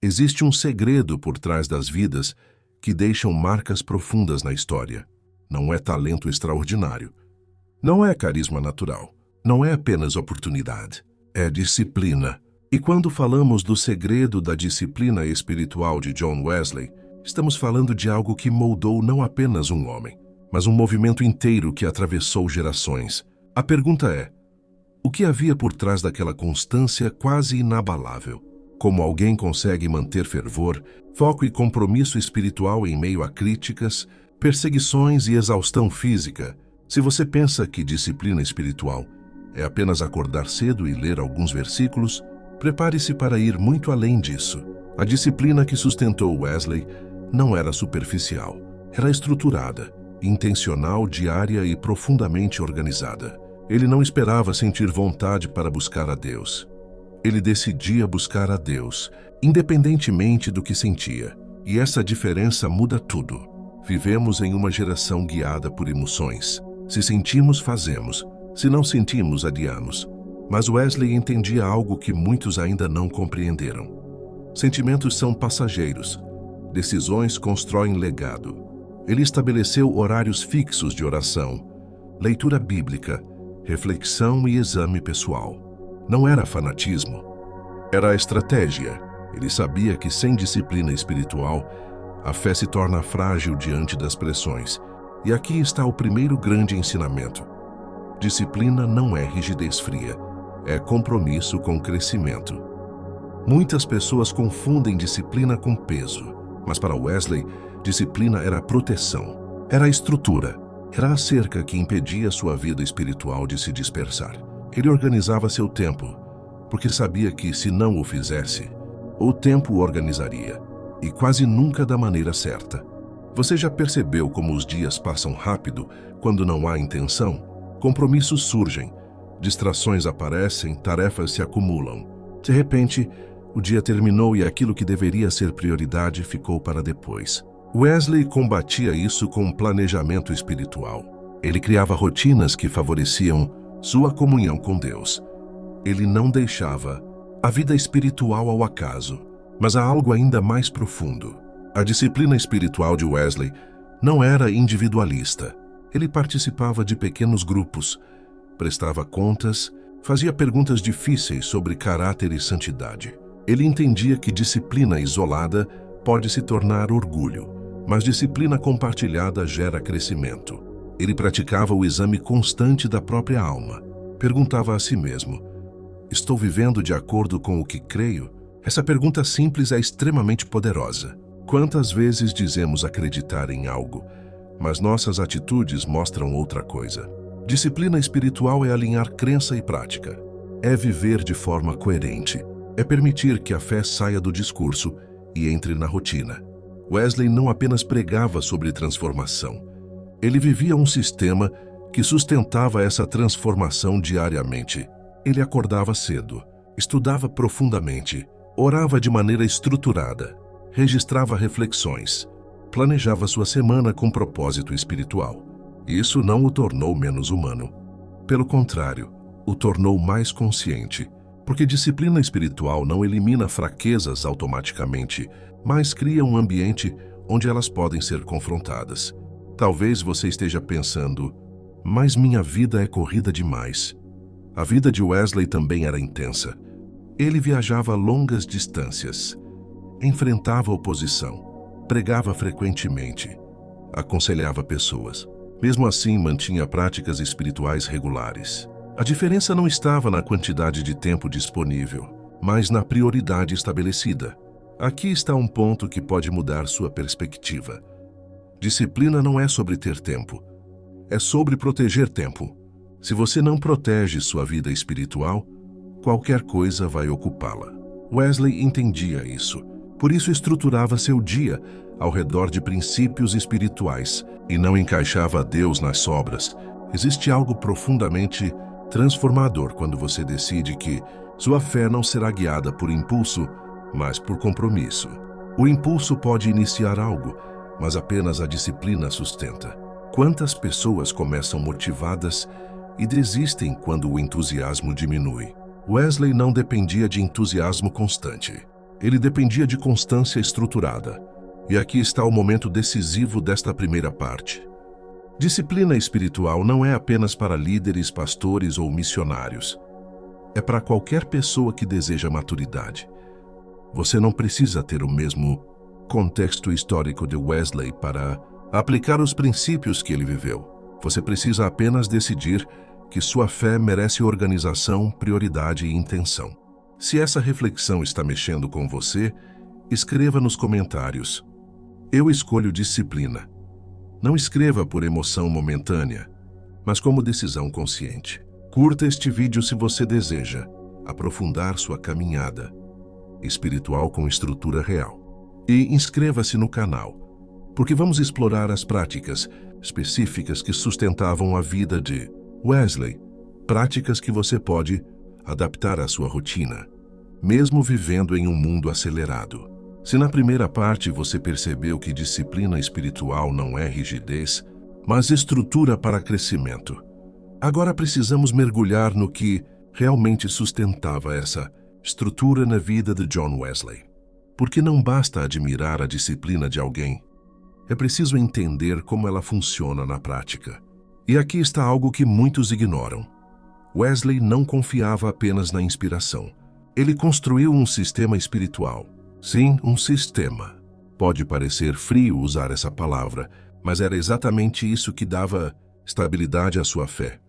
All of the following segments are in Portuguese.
Existe um segredo por trás das vidas que deixam marcas profundas na história. Não é talento extraordinário. Não é carisma natural. Não é apenas oportunidade. É disciplina. E quando falamos do segredo da disciplina espiritual de John Wesley, estamos falando de algo que moldou não apenas um homem, mas um movimento inteiro que atravessou gerações. A pergunta é: o que havia por trás daquela constância quase inabalável? Como alguém consegue manter fervor, foco e compromisso espiritual em meio a críticas, perseguições e exaustão física? Se você pensa que disciplina espiritual é apenas acordar cedo e ler alguns versículos, prepare-se para ir muito além disso. A disciplina que sustentou Wesley não era superficial. Era estruturada, intencional, diária e profundamente organizada. Ele não esperava sentir vontade para buscar a Deus. Ele decidia buscar a Deus, independentemente do que sentia. E essa diferença muda tudo. Vivemos em uma geração guiada por emoções. Se sentimos, fazemos. Se não sentimos, adiamos. Mas Wesley entendia algo que muitos ainda não compreenderam. Sentimentos são passageiros. Decisões constroem legado. Ele estabeleceu horários fixos de oração, leitura bíblica, reflexão e exame pessoal. Não era fanatismo, era estratégia. Ele sabia que sem disciplina espiritual, a fé se torna frágil diante das pressões. E aqui está o primeiro grande ensinamento. Disciplina não é rigidez fria, é compromisso com crescimento. Muitas pessoas confundem disciplina com peso, mas para Wesley, disciplina era proteção, era a estrutura, era a cerca que impedia sua vida espiritual de se dispersar. Ele organizava seu tempo, porque sabia que, se não o fizesse, o tempo o organizaria, e quase nunca da maneira certa. Você já percebeu como os dias passam rápido quando não há intenção? Compromissos surgem, distrações aparecem, tarefas se acumulam. De repente, o dia terminou e aquilo que deveria ser prioridade ficou para depois. Wesley combatia isso com um planejamento espiritual. Ele criava rotinas que favoreciam sua comunhão com Deus. Ele não deixava a vida espiritual ao acaso, mas a algo ainda mais profundo. A disciplina espiritual de Wesley não era individualista. Ele participava de pequenos grupos, prestava contas, fazia perguntas difíceis sobre caráter e santidade. Ele entendia que disciplina isolada pode se tornar orgulho, mas disciplina compartilhada gera crescimento. Ele praticava o exame constante da própria alma. Perguntava a si mesmo: estou vivendo de acordo com o que creio? Essa pergunta simples é extremamente poderosa. Quantas vezes dizemos acreditar em algo, mas nossas atitudes mostram outra coisa? Disciplina espiritual é alinhar crença e prática. É viver de forma coerente. É permitir que a fé saia do discurso e entre na rotina. Wesley não apenas pregava sobre transformação. Ele vivia um sistema que sustentava essa transformação diariamente. Ele acordava cedo, estudava profundamente, orava de maneira estruturada, registrava reflexões, planejava sua semana com propósito espiritual. Isso não o tornou menos humano. Pelo contrário, o tornou mais consciente, porque disciplina espiritual não elimina fraquezas automaticamente, mas cria um ambiente onde elas podem ser confrontadas. Talvez você esteja pensando: mas minha vida é corrida demais. A vida de Wesley também era intensa. Ele viajava longas distâncias, enfrentava oposição, pregava frequentemente, aconselhava pessoas. Mesmo assim, mantinha práticas espirituais regulares. A diferença não estava na quantidade de tempo disponível, mas na prioridade estabelecida. Aqui está um ponto que pode mudar sua perspectiva. Disciplina não é sobre ter tempo, é sobre proteger tempo. Se você não protege sua vida espiritual, qualquer coisa vai ocupá-la. Wesley entendia isso, por isso estruturava seu dia ao redor de princípios espirituais e não encaixava Deus nas sobras. Existe algo profundamente transformador quando você decide que sua fé não será guiada por impulso, mas por compromisso. O impulso pode iniciar algo, mas apenas a disciplina sustenta. Quantas pessoas começam motivadas e desistem quando o entusiasmo diminui? Wesley não dependia de entusiasmo constante. Ele dependia de constância estruturada. E aqui está o momento decisivo desta primeira parte. Disciplina espiritual não é apenas para líderes, pastores ou missionários. É para qualquer pessoa que deseja maturidade. Você não precisa ter o mesmo contexto histórico de Wesley para aplicar os princípios que ele viveu. Você precisa apenas decidir que sua fé merece organização, prioridade e intenção. Se essa reflexão está mexendo com você, escreva nos comentários: eu escolho disciplina. Não escreva por emoção momentânea, mas como decisão consciente. Curta este vídeo se você deseja aprofundar sua caminhada espiritual com estrutura real. E inscreva-se no canal, porque vamos explorar as práticas específicas que sustentavam a vida de Wesley, práticas que você pode adaptar à sua rotina, mesmo vivendo em um mundo acelerado. Se na primeira parte você percebeu que disciplina espiritual não é rigidez, mas estrutura para crescimento, agora precisamos mergulhar no que realmente sustentava essa estrutura na vida de John Wesley. Porque não basta admirar a disciplina de alguém, é preciso entender como ela funciona na prática. E aqui está algo que muitos ignoram. Wesley não confiava apenas na inspiração. Ele construiu um sistema espiritual. Sim, um sistema. Pode parecer frio usar essa palavra, mas era exatamente isso que dava estabilidade à sua fé.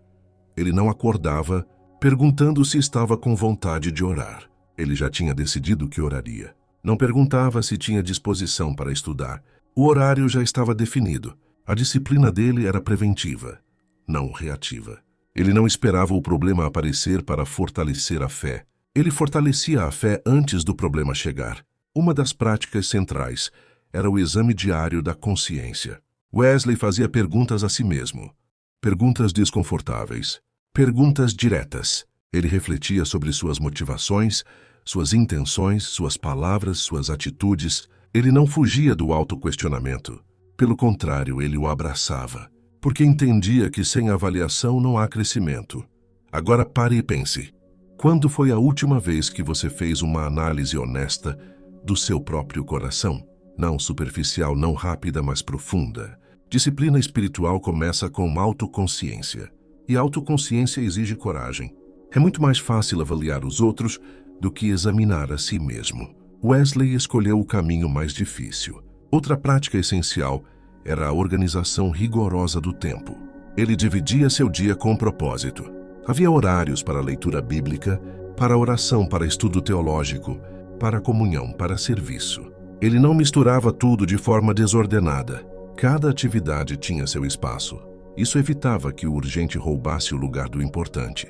Ele não acordava perguntando se estava com vontade de orar. Ele já tinha decidido que oraria. Não perguntava se tinha disposição para estudar. O horário já estava definido. A disciplina dele era preventiva, não reativa. Ele não esperava o problema aparecer para fortalecer a fé. Ele fortalecia a fé antes do problema chegar. Uma das práticas centrais era o exame diário da consciência. Wesley fazia perguntas a si mesmo. Perguntas desconfortáveis. Perguntas diretas. Ele refletia sobre suas motivações, suas intenções, suas palavras, suas atitudes. Ele não fugia do autoquestionamento. Pelo contrário, ele o abraçava, porque entendia que sem avaliação não há crescimento. Agora pare e pense. Quando foi a última vez que você fez uma análise honesta do seu próprio coração? Não superficial, não rápida, mas profunda. Disciplina espiritual começa com autoconsciência. E autoconsciência exige coragem. É muito mais fácil avaliar os outros do que examinar a si mesmo. Wesley escolheu o caminho mais difícil. Outra prática essencial era a organização rigorosa do tempo. Ele dividia seu dia com propósito. Havia horários para leitura bíblica, para oração, para estudo teológico, para comunhão, para serviço. Ele não misturava tudo de forma desordenada. Cada atividade tinha seu espaço. Isso evitava que o urgente roubasse o lugar do importante.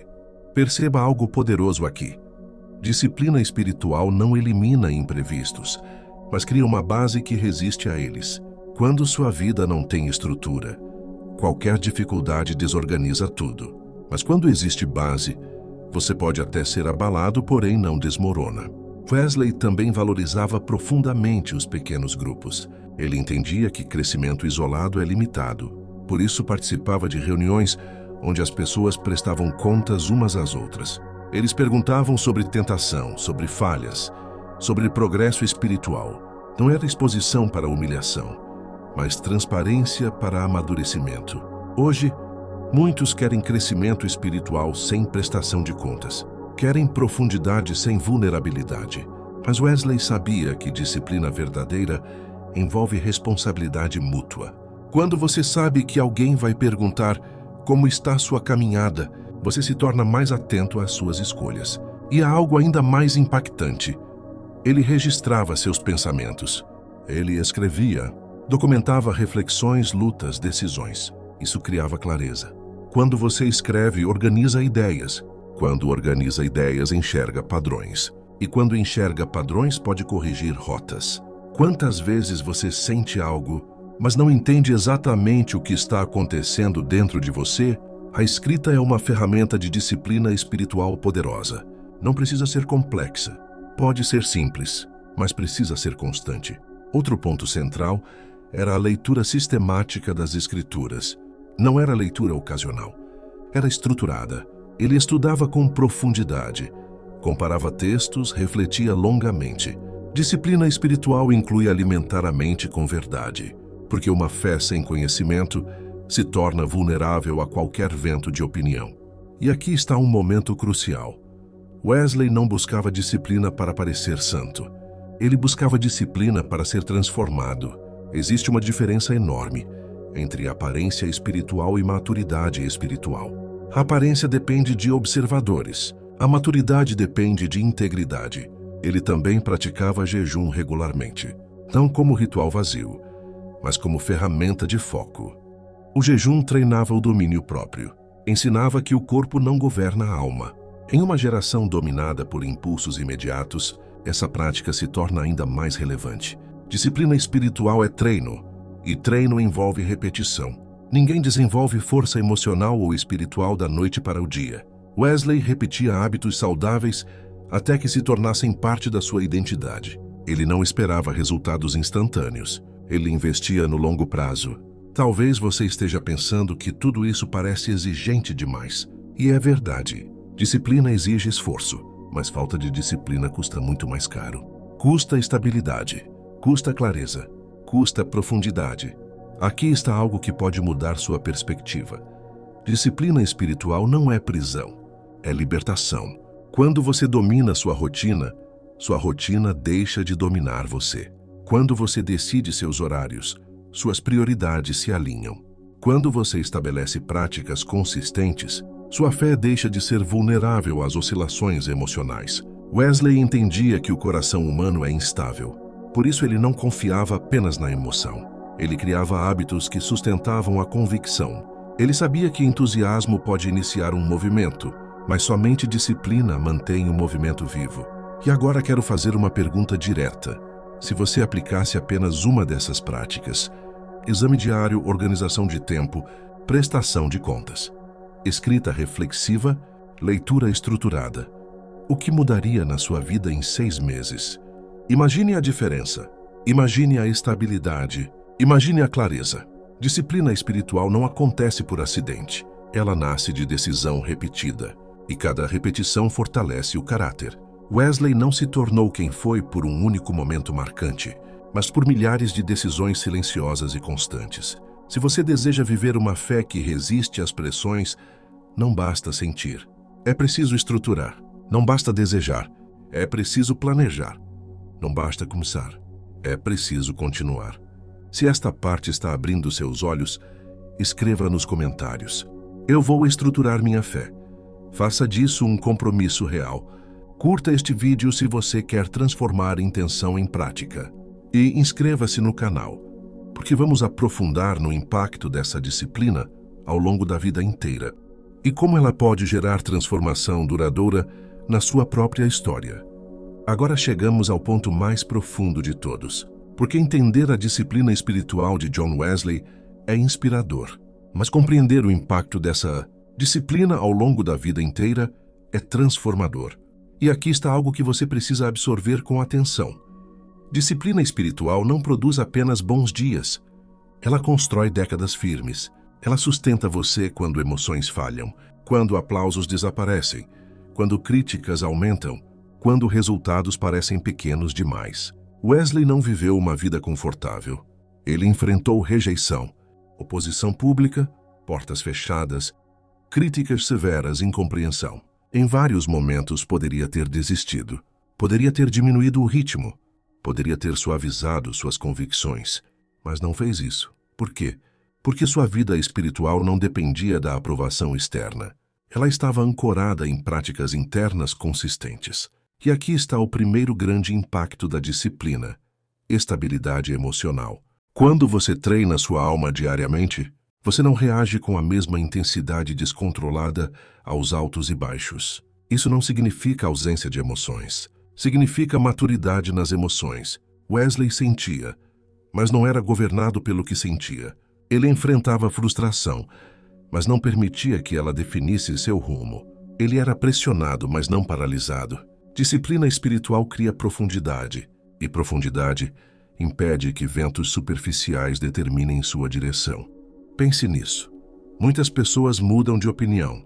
Perceba algo poderoso aqui. Disciplina espiritual não elimina imprevistos, mas cria uma base que resiste a eles. Quando sua vida não tem estrutura, qualquer dificuldade desorganiza tudo. Mas quando existe base, você pode até ser abalado, porém não desmorona. Wesley também valorizava profundamente os pequenos grupos. Ele entendia que crescimento isolado é limitado. Por isso participava de reuniões onde as pessoas prestavam contas umas às outras. Eles perguntavam sobre tentação, sobre falhas, sobre progresso espiritual. Não era exposição para humilhação, mas transparência para amadurecimento. Hoje, muitos querem crescimento espiritual sem prestação de contas. Querem profundidade sem vulnerabilidade. Mas Wesley sabia que disciplina verdadeira envolve responsabilidade mútua. Quando você sabe que alguém vai perguntar como está sua caminhada, você se torna mais atento às suas escolhas. E há algo ainda mais impactante. Ele registrava seus pensamentos. Ele escrevia, documentava reflexões, lutas, decisões. Isso criava clareza. Quando você escreve, organiza ideias. Quando organiza ideias, enxerga padrões. E quando enxerga padrões, pode corrigir rotas. Quantas vezes você sente algo, mas não entende exatamente o que está acontecendo dentro de você? A escrita é uma ferramenta de disciplina espiritual poderosa. Não precisa ser complexa. Pode ser simples, mas precisa ser constante. Outro ponto central era a leitura sistemática das Escrituras. Não era leitura ocasional. Era estruturada. Ele estudava com profundidade. Comparava textos, refletia longamente. Disciplina espiritual inclui alimentar a mente com verdade, porque uma fé sem conhecimento se torna vulnerável a qualquer vento de opinião. E aqui está um momento crucial. Wesley não buscava disciplina para parecer santo. Ele buscava disciplina para ser transformado. Existe uma diferença enorme entre aparência espiritual e maturidade espiritual. A aparência depende de observadores. A maturidade depende de integridade. Ele também praticava jejum regularmente, não como ritual vazio, mas como ferramenta de foco. O jejum treinava o domínio próprio. Ensinava que o corpo não governa a alma. Em uma geração dominada por impulsos imediatos, essa prática se torna ainda mais relevante. Disciplina espiritual é treino, e treino envolve repetição. Ninguém desenvolve força emocional ou espiritual da noite para o dia. Wesley repetia hábitos saudáveis até que se tornassem parte da sua identidade. Ele não esperava resultados instantâneos. Ele investia no longo prazo. Talvez você esteja pensando que tudo isso parece exigente demais. E é verdade. Disciplina exige esforço, mas falta de disciplina custa muito mais caro. Custa estabilidade, custa clareza, custa profundidade. Aqui está algo que pode mudar sua perspectiva. Disciplina espiritual não é prisão, é libertação. Quando você domina sua rotina deixa de dominar você. Quando você decide seus horários, suas prioridades se alinham. Quando você estabelece práticas consistentes, sua fé deixa de ser vulnerável às oscilações emocionais. Wesley entendia que o coração humano é instável. Por isso ele não confiava apenas na emoção. Ele criava hábitos que sustentavam a convicção. Ele sabia que entusiasmo pode iniciar um movimento, mas somente disciplina mantém o movimento vivo. E agora quero fazer uma pergunta direta. Se você aplicasse apenas uma dessas práticas, exame diário, organização de tempo, prestação de contas, escrita reflexiva, leitura estruturada, o que mudaria na sua vida em 6 meses? Imagine a diferença. Imagine a estabilidade. Imagine a clareza. Disciplina espiritual não acontece por acidente. Ela nasce de decisão repetida. E cada repetição fortalece o caráter. Wesley não se tornou quem foi por um único momento marcante, mas por milhares de decisões silenciosas e constantes. Se você deseja viver uma fé que resiste às pressões, não basta sentir. É preciso estruturar. Não basta desejar. É preciso planejar. Não basta começar. É preciso continuar. Se esta parte está abrindo seus olhos, escreva nos comentários. Eu vou estruturar minha fé. Faça disso um compromisso real. Curta este vídeo se você quer transformar intenção em prática. E inscreva-se no canal, porque vamos aprofundar no impacto dessa disciplina ao longo da vida inteira e como ela pode gerar transformação duradoura na sua própria história. Agora chegamos ao ponto mais profundo de todos, porque entender a disciplina espiritual de John Wesley é inspirador, mas compreender o impacto dessa disciplina ao longo da vida inteira é transformador. E aqui está algo que você precisa absorver com atenção. Disciplina espiritual não produz apenas bons dias. Ela constrói décadas firmes. Ela sustenta você quando emoções falham, quando aplausos desaparecem, quando críticas aumentam, quando resultados parecem pequenos demais. Wesley não viveu uma vida confortável. Ele enfrentou rejeição, oposição pública, portas fechadas, críticas severas e incompreensão. Em vários momentos poderia ter desistido, poderia ter diminuído o ritmo, poderia ter suavizado suas convicções, mas não fez isso. Por quê? Porque sua vida espiritual não dependia da aprovação externa. Ela estava ancorada em práticas internas consistentes. E aqui está o primeiro grande impacto da disciplina: estabilidade emocional. Quando você treina sua alma diariamente, você não reage com a mesma intensidade descontrolada aos altos e baixos. Isso não significa ausência de emoções. Significa maturidade nas emoções. Wesley sentia, mas não era governado pelo que sentia. Ele enfrentava frustração, mas não permitia que ela definisse seu rumo. Ele era pressionado, mas não paralisado. Disciplina espiritual cria profundidade, e profundidade impede que ventos superficiais determinem sua direção. Pense nisso. Muitas pessoas mudam de opinião,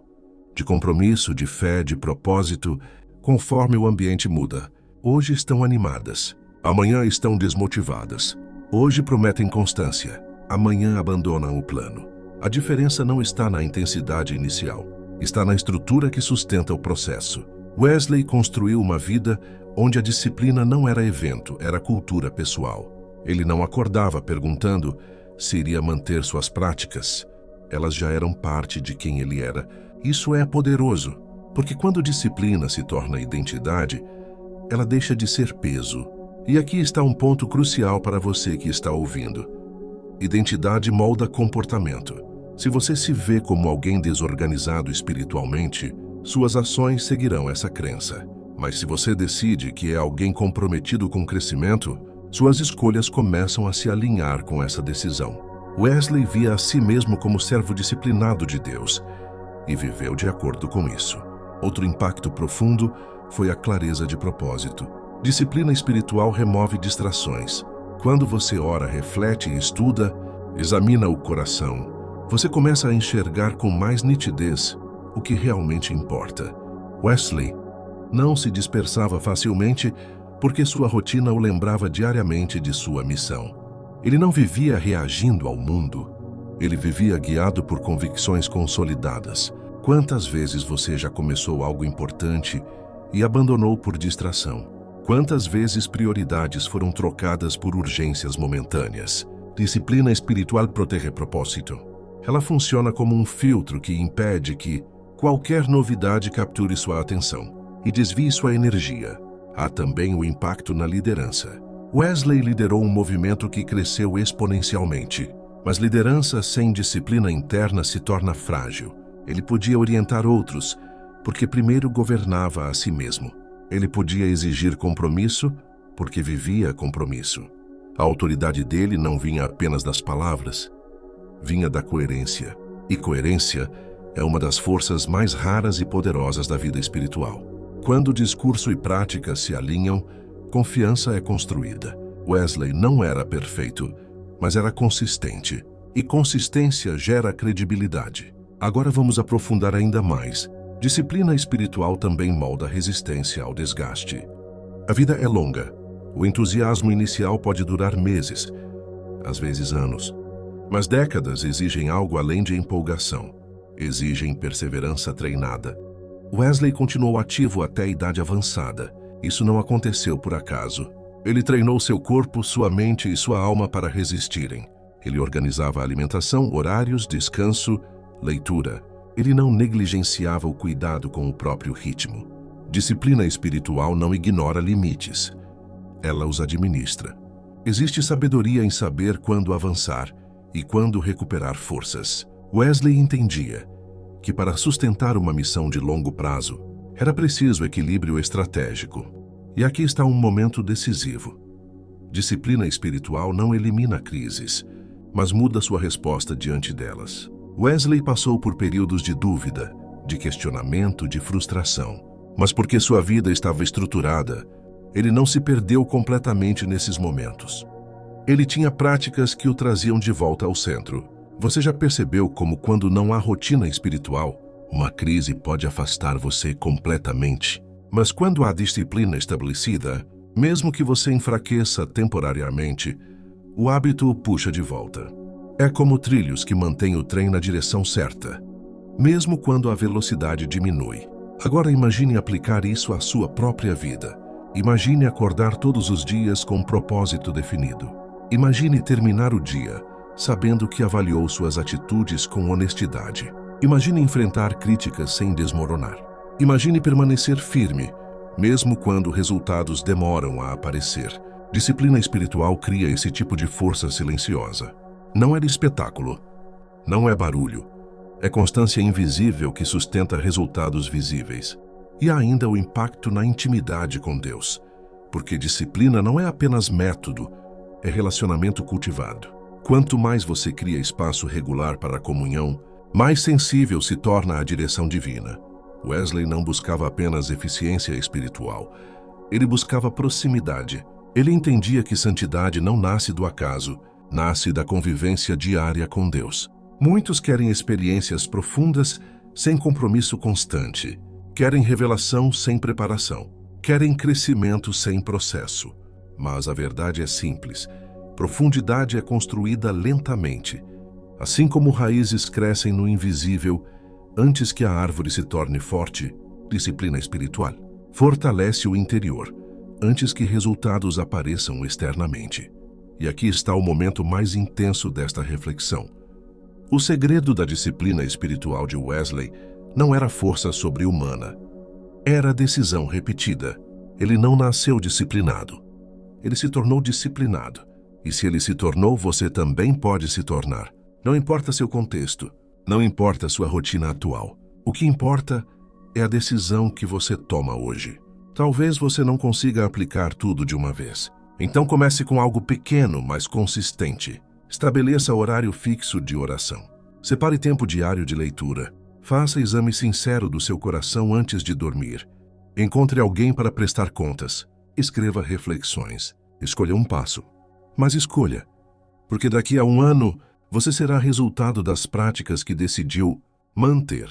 de compromisso, de fé, de propósito, conforme o ambiente muda. Hoje estão animadas, Amanhã estão desmotivadas. Hoje prometem constância. Amanhã abandonam o plano. A diferença não está na intensidade inicial. Está na estrutura que sustenta o processo. Wesley construiu uma vida onde a disciplina não era evento, era cultura pessoal. Ele não acordava perguntando se iria manter suas práticas. Elas já eram parte de quem ele era. Isso é poderoso, porque quando disciplina se torna identidade, ela deixa de ser peso. E aqui está um ponto crucial para você que está ouvindo. Identidade molda comportamento. Se você se vê como alguém desorganizado espiritualmente, suas ações seguirão essa crença. Mas se você decide que é alguém comprometido com o crescimento, suas escolhas começam a se alinhar com essa decisão. Wesley via a si mesmo como servo disciplinado de Deus e viveu de acordo com isso. Outro impacto profundo foi a clareza de propósito. Disciplina espiritual remove distrações. Quando você ora, reflete e estuda, examina o coração, você começa a enxergar com mais nitidez o que realmente importa. Wesley não se dispersava facilmente porque sua rotina o lembrava diariamente de sua missão. Ele não vivia reagindo ao mundo. Ele vivia guiado por convicções consolidadas. Quantas vezes você já começou algo importante e abandonou por distração? Quantas vezes prioridades foram trocadas por urgências momentâneas? Disciplina espiritual protege propósito. Ela funciona como um filtro que impede que qualquer novidade capture sua atenção e desvie sua energia. Há também o impacto na liderança. Wesley liderou um movimento que cresceu exponencialmente, mas liderança sem disciplina interna se torna frágil. Ele podia orientar outros, porque primeiro governava a si mesmo. Ele podia exigir compromisso, porque vivia compromisso. A autoridade dele não vinha apenas das palavras, vinha da coerência. E coerência é uma das forças mais raras e poderosas da vida espiritual. Quando discurso e prática se alinham, confiança é construída. Wesley não era perfeito, mas era consistente. E consistência gera credibilidade. Agora vamos aprofundar ainda mais. Disciplina espiritual também molda resistência ao desgaste. A vida é longa. O entusiasmo inicial pode durar meses, às vezes anos. Mas décadas exigem algo além de empolgação. Exigem perseverança treinada. Wesley continuou ativo até a idade avançada. Isso não aconteceu por acaso. Ele treinou seu corpo, sua mente e sua alma para resistirem. Ele organizava a alimentação, horários, descanso, leitura. Ele não negligenciava o cuidado com o próprio ritmo. Disciplina espiritual não ignora limites. Ela os administra. Existe sabedoria em saber quando avançar e quando recuperar forças. Wesley entendia que para sustentar uma missão de longo prazo, era preciso equilíbrio estratégico. E aqui está um momento decisivo. Disciplina espiritual não elimina crises, mas muda sua resposta diante delas. Wesley passou por períodos de dúvida, de questionamento, de frustração. Mas porque sua vida estava estruturada, ele não se perdeu completamente nesses momentos. Ele tinha práticas que o traziam de volta ao centro. Você já percebeu como quando não há rotina espiritual, uma crise pode afastar você completamente? Mas quando há disciplina estabelecida, mesmo que você enfraqueça temporariamente, o hábito o puxa de volta. É como trilhos que mantêm o trem na direção certa, mesmo quando a velocidade diminui. Agora imagine aplicar isso à sua própria vida. Imagine acordar todos os dias com um propósito definido. Imagine terminar o dia sabendo que avaliou suas atitudes com honestidade. Imagine enfrentar críticas sem desmoronar. Imagine permanecer firme, mesmo quando resultados demoram a aparecer. Disciplina espiritual cria esse tipo de força silenciosa. Não é de espetáculo, não é barulho. É constância invisível que sustenta resultados visíveis. E há ainda o impacto na intimidade com Deus. Porque disciplina não é apenas método, é relacionamento cultivado. Quanto mais você cria espaço regular para a comunhão, mais sensível se torna à direção divina. Wesley não buscava apenas eficiência espiritual. Ele buscava proximidade. Ele entendia que santidade não nasce do acaso, nasce da convivência diária com Deus. Muitos querem experiências profundas sem compromisso constante. Querem revelação sem preparação. Querem crescimento sem processo. Mas a verdade é simples. Profundidade é construída lentamente. Assim como raízes crescem no invisível antes que a árvore se torne forte, disciplina espiritual fortalece o interior antes que resultados apareçam externamente. E aqui está o momento mais intenso desta reflexão. O segredo da disciplina espiritual de Wesley não era força sobre-humana. Era decisão repetida. Ele não nasceu disciplinado. Ele se tornou disciplinado. E se ele se tornou, você também pode se tornar. Não importa seu contexto, não importa sua rotina atual. O que importa é a decisão que você toma hoje. Talvez você não consiga aplicar tudo de uma vez. Então comece com algo pequeno, mas consistente. Estabeleça horário fixo de oração. Separe tempo diário de leitura. Faça exame sincero do seu coração antes de dormir. Encontre alguém para prestar contas. Escreva reflexões. Escolha um passo. Mas escolha, porque daqui a um ano você será resultado das práticas que decidiu manter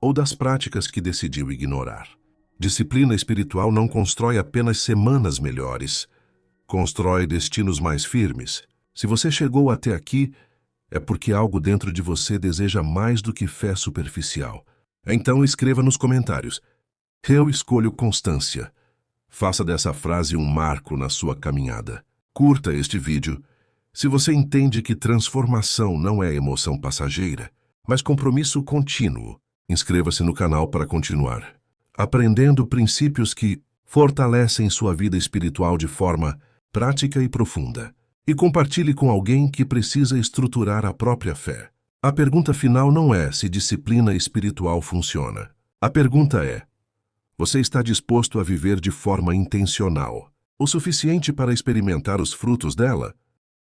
ou das práticas que decidiu ignorar. Disciplina espiritual não constrói apenas semanas melhores, constrói destinos mais firmes. Se você chegou até aqui, é porque algo dentro de você deseja mais do que fé superficial. Então escreva nos comentários: eu escolho constância. Faça dessa frase um marco na sua caminhada. Curta este vídeo se você entende que transformação não é emoção passageira, mas compromisso contínuo. Inscreva-se no canal para continuar aprendendo princípios que fortalecem sua vida espiritual de forma prática e profunda. E compartilhe com alguém que precisa estruturar a própria fé. A pergunta final não é se disciplina espiritual funciona. A pergunta é: você está disposto a viver de forma intencional, o suficiente para experimentar os frutos dela?